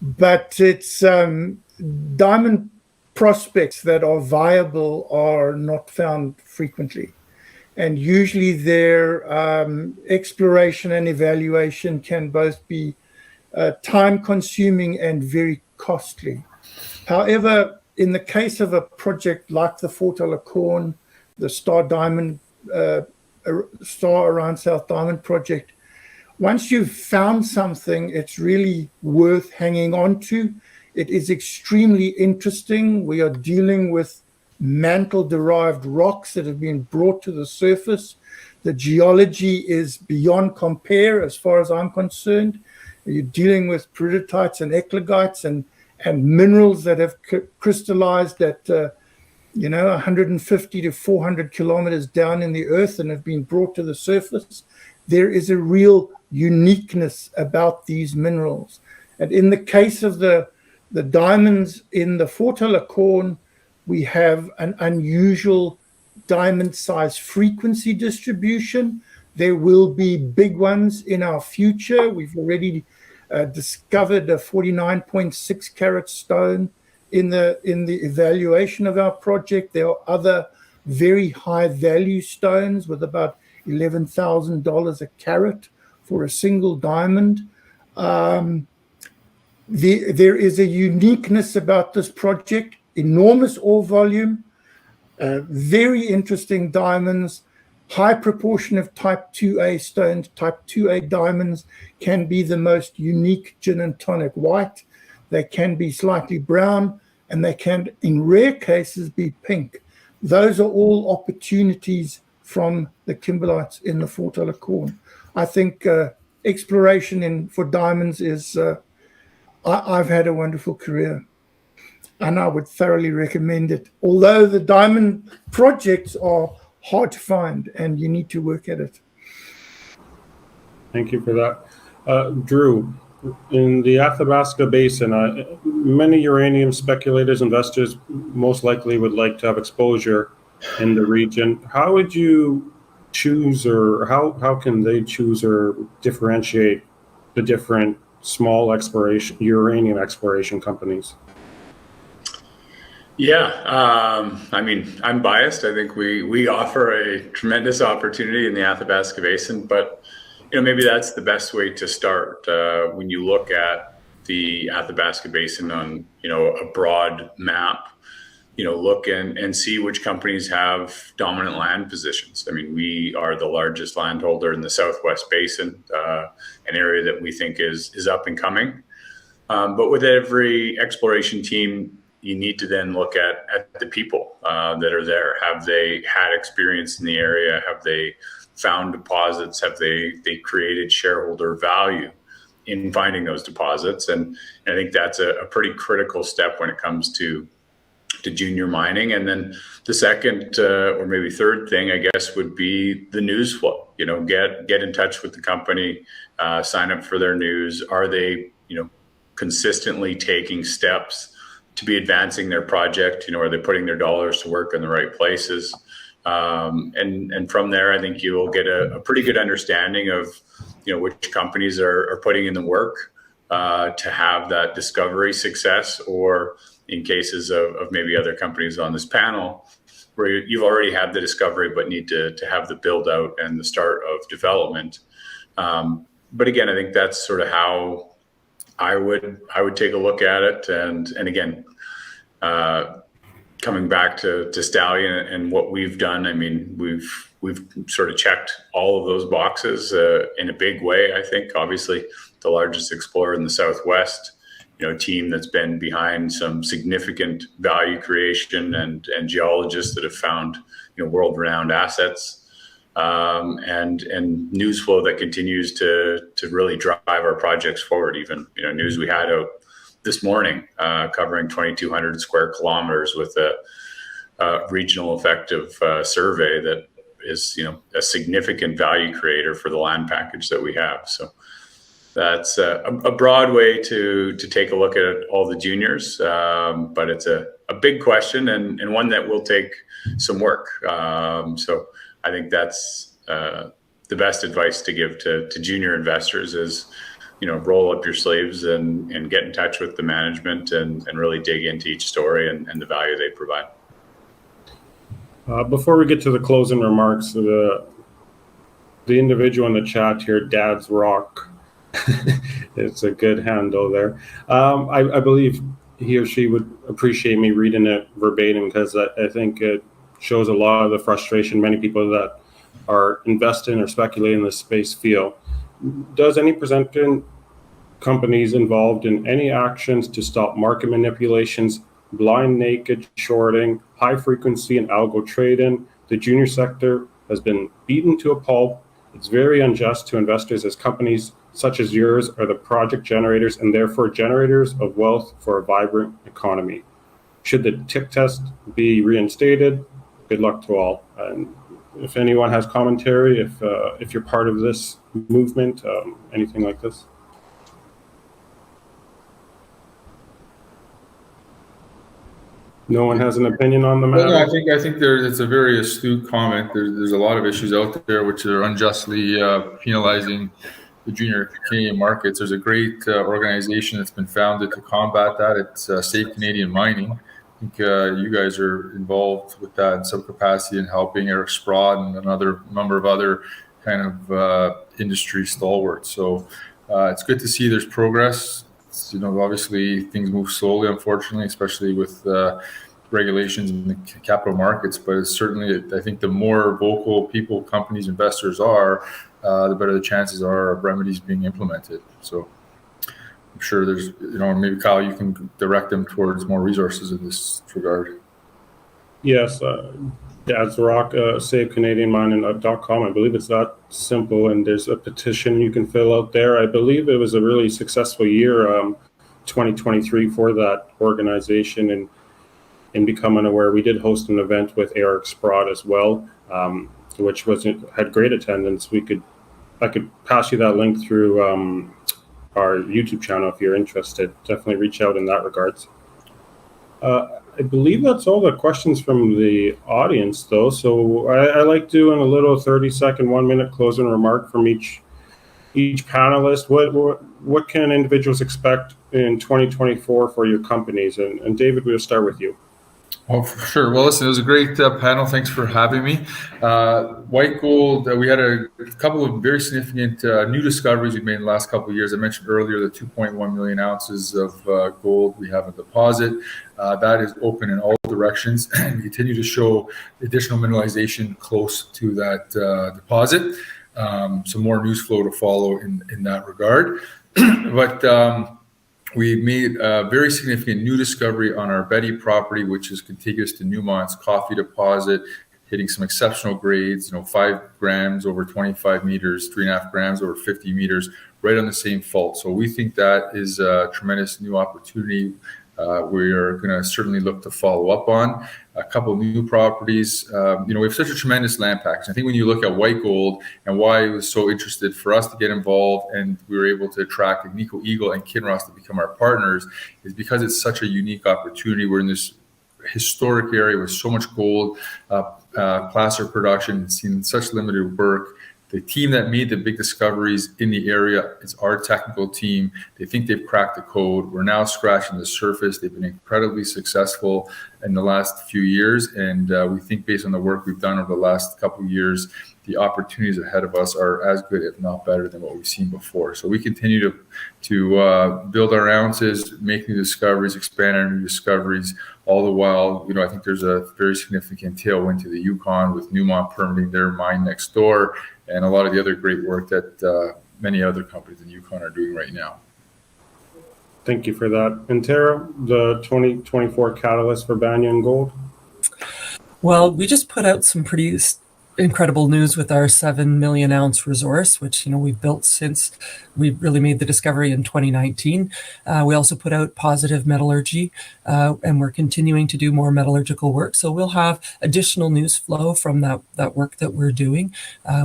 But it's diamond prospects that are viable are not found frequently, and usually their exploration and evaluation can both be time-consuming and very costly. However, in the case of a project like the Fort Alacorn, the Star Around South Diamond project, once you've found something, it's really worth hanging on to. It is extremely interesting. We are dealing with mantle-derived rocks that have been brought to the surface. The geology is beyond compare as far as I'm concerned. You're dealing with peridiotites and eclogites and minerals that have crystallized at 150 to 400 kilometers down in the earth and have been brought to the surface. There is a real uniqueness about these minerals. And in the case of the diamonds in the Fort Alacorn, We have an unusual diamond size frequency distribution. There will be big ones in our future. We've already discovered a 49.6 carat stone in the evaluation of our project. There are other very high value stones with about $11,000 a carat for a single diamond. There is a uniqueness about this project, enormous ore volume, very interesting diamonds, high proportion of type 2A stones. Type 2A diamonds can be the most unique gin and tonic white. They can be slightly brown, and they can, in rare cases, be pink. Those are all opportunities from the kimberlites in the Fort Corn. I think exploration for diamonds is, I've had a wonderful career, and I would thoroughly recommend it. Although the diamond projects are hard to find and you need to work at it. Thank you for that. Drew, in the Athabasca Basin, many uranium speculators, investors most likely would like to have exposure in the region. How would you choose, or how can they choose or differentiate the different small uranium exploration companies? Yeah, I mean, I'm biased. I think we offer a tremendous opportunity in the Athabasca Basin, but maybe that's the best way to start when you look at the Athabasca Basin on a broad map. Look and see which companies have dominant land positions. I mean, we are the largest landholder in the Southwest Basin, an area that we think is up and coming. But with every exploration team, you need to then look at the people that are there. Have they had experience in the area? Have they found deposits? Have they created shareholder value in finding those deposits? And I think that's a pretty critical step when it comes to junior mining. And then the second or maybe third thing, I guess, would be the news flow. Get in touch with the company, sign up for their news. Are they consistently taking steps to be advancing their project? Are they putting their dollars to work in the right places? And from there, I think you will get a pretty good understanding of which companies are putting in the work to have that discovery success, or in cases of maybe other companies on this panel where you've already had the discovery but need to have the build out and the start of development. But again, I think that's sort of how I would take a look at it. And again, coming back to Stallion and what we've done, I mean, we've sort of checked all of those boxes in a big way. I think obviously the largest explorer in the Southwest, team that's been behind some significant value creation and geologists that have found world-renowned assets, and news flow that continues to really drive our projects forward. Even news we had out this morning covering 2,200 square kilometers with a regional effective survey that is a significant value creator for the land package that we have. So that's a broad way to take a look at all the juniors, but it's a big question and one that will take some work. So I think that's the best advice to give to junior investors is, roll up your sleeves and get in touch with the management and really dig into each story and the value they provide. Before we get to the closing remarks, the individual in the chat here, Dad's Rock, it's a good handle there. I believe he or she would appreciate me reading it verbatim, because I think it shows a lot of the frustration many people that are investing or speculating in this space feel. Does any presenting companies involved in any actions to stop market manipulations, blind naked shorting, high frequency and algo trading? The junior sector has been beaten to a pulp. It's very unjust to investors, as companies such as yours are the project generators and therefore generators of wealth for a vibrant economy. Should the tick test be reinstated? Good luck to all. And if anyone has commentary, if you're part of this movement, anything like this. No one has an opinion on the Well, matter? no, I think it's a very astute comment. There's a lot of issues out there which are unjustly penalizing the junior Canadian markets. There's a great organization that's been founded to combat that. It's Save Canadian Mining. I think you guys are involved with that in some capacity in helping Eric Sprott and another number of other kind of industry stalwarts. So it's good to see there's progress. It's, obviously things move slowly, unfortunately, especially with regulations in the capital markets, but it's certainly, I think the more vocal people, companies, investors are, the better the chances are of remedies being implemented. So I'm sure there's, maybe Kyle, you can direct them towards more resources in this regard. Yes, Dad's Rock, SaveCanadianMining.com. I believe it's that simple, and there's a petition you can fill out there. I believe it was a really successful year, 2023, for that organization, and in Become Unaware, we did host an event with Eric Sprott as well, which had great attendance. I could pass you that link through our YouTube channel if you're interested. Definitely reach out in that regards. I believe that's all the questions from the audience, though. So I like doing a little 30-second, 1-minute closing remark from each panelist. What can individuals expect in 2024 for your companies? And David, we'll start with you. Oh, for sure. Well, listen, it was a great panel. Thanks for having me. White gold, we had a couple of very significant new discoveries we made in the last couple of years. I mentioned earlier the 2.1 million ounces of gold we have in deposit. That is open in all directions and continue to show additional mineralization close to that deposit. Some more news flow to follow in that regard. But we made a very significant new discovery on our Betty property, which is contiguous to Newmont's Coffee deposit, hitting some exceptional grades, 5 grams over 25 meters, 3.5 grams over 50 meters, right on the same fault. So we think that is a tremendous new opportunity. We are going to certainly look to follow up on a couple of new properties. We have such a tremendous land package. I think when you look at white gold and why it was so interested for us to get involved and we were able to attract Agnico Eagle and Kinross to become our partners is because it's such a unique opportunity. We're in this historic area with so much gold, placer production, seen such limited work. The team that made the big discoveries in the area is our technical team. They think they've cracked the code. We're now scratching the surface. They've been incredibly successful in the last few years. And we think based on the work we've done over the last couple of years, the opportunities ahead of us are as good, if not better, than what we've seen before. So we continue to build our ounces, make new discoveries, expand our new discoveries, all the while, I think there's a very significant tailwind to the Yukon with Newmont permitting their mine next door and a lot of the other great work that many other companies in Yukon are doing right now. Thank you for that. And Tara, the 2024 catalyst for Banyan Gold? Well, we just put out some pretty incredible news with our 7 million ounce resource, which we've built since we really made the discovery in 2019. We also put out positive metallurgy, and we're continuing to do more metallurgical work. So we'll have additional news flow from that work that we're doing.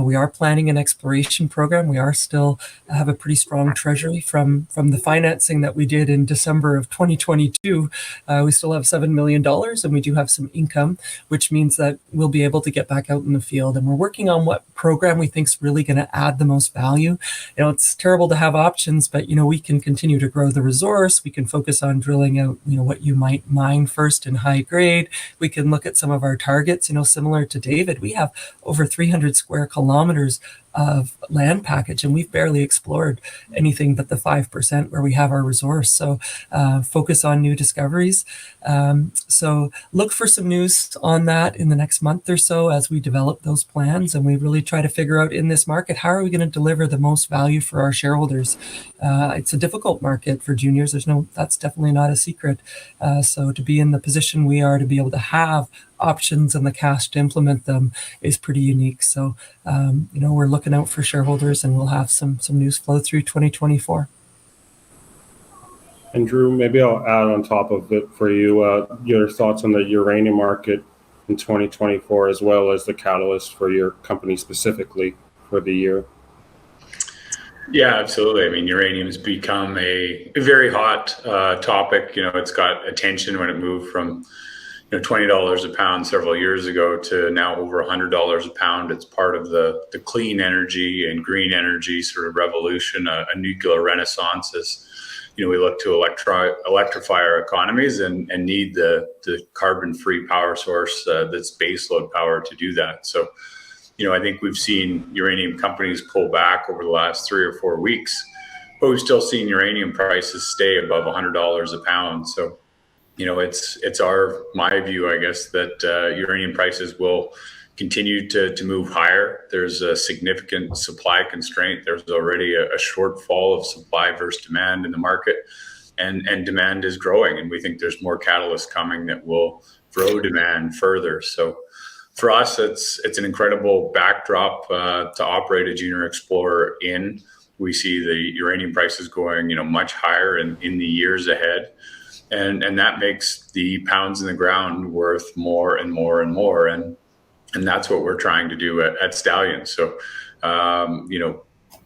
We are planning an exploration program. We are still have a pretty strong treasury from the financing that we did in December of 2022. We still have $7 million, and we do have some income, which means that we'll be able to get back out in the field. And we're working on what program we think is really going to add the most value. It's terrible to have options, but we can continue to grow the resource. We can focus on drilling out what you might mine first in high grade. We can look at some of our targets. Similar to David, we have over 300 square kilometers of land package, and we've barely explored anything but the 5% where we have our resource. So focus on new discoveries. So look for some news on that in the next month or so as we develop those plans, and we really try to figure out in this market, how are we going to deliver the most value for our shareholders? It's a difficult market for juniors. That's definitely not a secret. So to be in the position we are, to be able to have options and the cash to implement them is pretty unique. So, we're looking out for shareholders, and we'll have some news flow through 2024. And Drew, maybe I'll add on top of it for you, your thoughts on the uranium market in 2024, as well as the catalyst for your company specifically for the year. Yeah, absolutely. I mean, uranium has become a very hot topic. It's got attention when it moved from $20 a pound several years ago to now over $100 a pound. It's part of the clean energy and green energy sort of revolution, a nuclear renaissance as we look to electrify our economies and need the carbon-free power source that's baseload power to do that. So, I think we've seen uranium companies pull back over the last 3 or 4 weeks, but we've still seen uranium prices stay above $100 a pound. So, it's my view, I guess, that uranium prices will continue to move higher. There's a significant supply constraint. There's already a shortfall of supply versus demand in the market, and demand is growing. And we think there's more catalysts coming that will grow demand further. So for us, it's an incredible backdrop to operate a junior explorer in. We see the uranium prices going, much higher in the years ahead. And that makes the pounds in the ground worth more and more and more. And that's what we're trying to do at Stallion. So,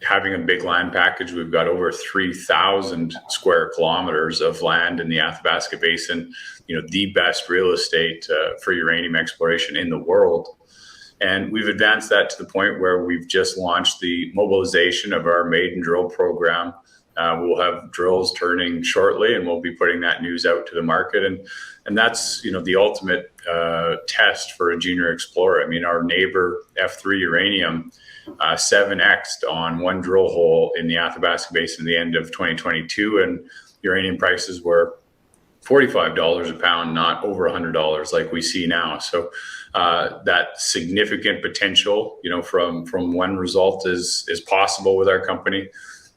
having a big land package, we've got over 3,000 square kilometers of land in the Athabasca Basin, the best real estate for uranium exploration in the world. And we've advanced that to the point where we've just launched the mobilization of our maiden drill program. We'll have drills turning shortly, and we'll be putting that news out to the market. And that's, the ultimate test for a junior explorer. I mean, our neighbor F3 Uranium 7x'd on one drill hole in the Athabasca Basin at the end of 2022, and uranium prices were $45 a pound, not over $100 like we see now. So that significant potential, from one result is possible with our company.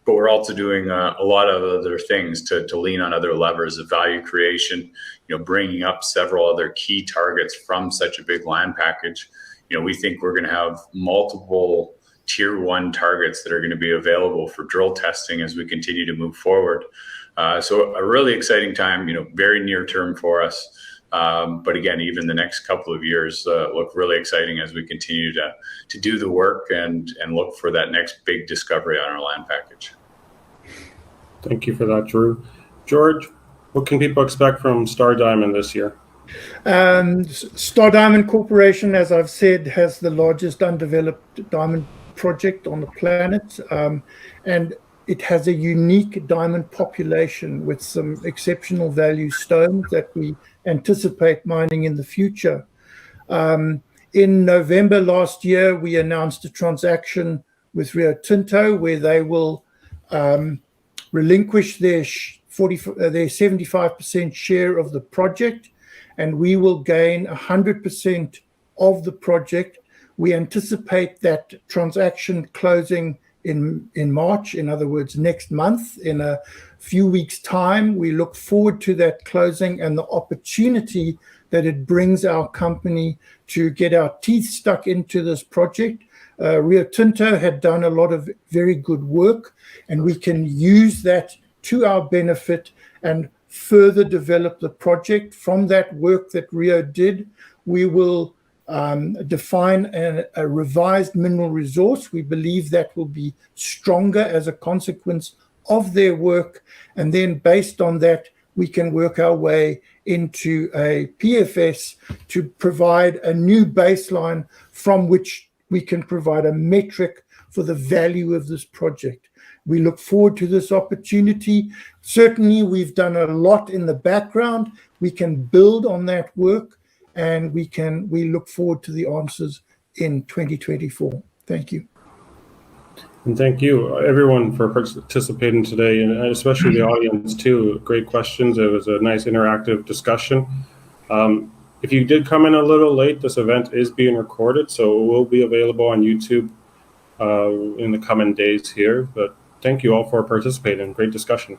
But we're also doing a lot of other things to lean on other levers of value creation, bringing up several other key targets from such a big land package. We think we're going to have multiple tier 1 targets that are going to be available for drill testing as we continue to move forward. So a really exciting time, very near term for us. But again, even the next couple of years look really exciting as we continue to do the work and look for that next big discovery on our land package. Thank you for that, Drew. George, what can people expect from Star Diamond this year? Star Diamond Corporation, as I've said, has the largest undeveloped diamond project on the planet, and it has a unique diamond population with some exceptional value stones that we anticipate mining in the future. In November last year, we announced a transaction with Rio Tinto where they will relinquish their 75% share of the project, and we will gain 100% of the project. We anticipate that transaction closing in March, in other words, next month, in a few weeks' time. We look forward to that closing and the opportunity that it brings our company to get our teeth stuck into this project. Rio Tinto had done a lot of very good work, and we can use that to our benefit and further develop the project. From that work that Rio did, we will define a revised mineral resource. We believe that will be stronger as a consequence of their work. And then based on that, we can work our way into a PFS to provide a new baseline from which we can provide a metric for the value of this project. We look forward to this opportunity. Certainly, we've done a lot in the background. We can build on that work, and we look forward to the answers in 2024. Thank you. And thank you, everyone, for participating today, and especially the audience, too. Great questions. It was a nice interactive discussion. If you did come in a little late, this event is being recorded, so it will be available on YouTube in the coming days here. But thank you all for participating. Great discussion.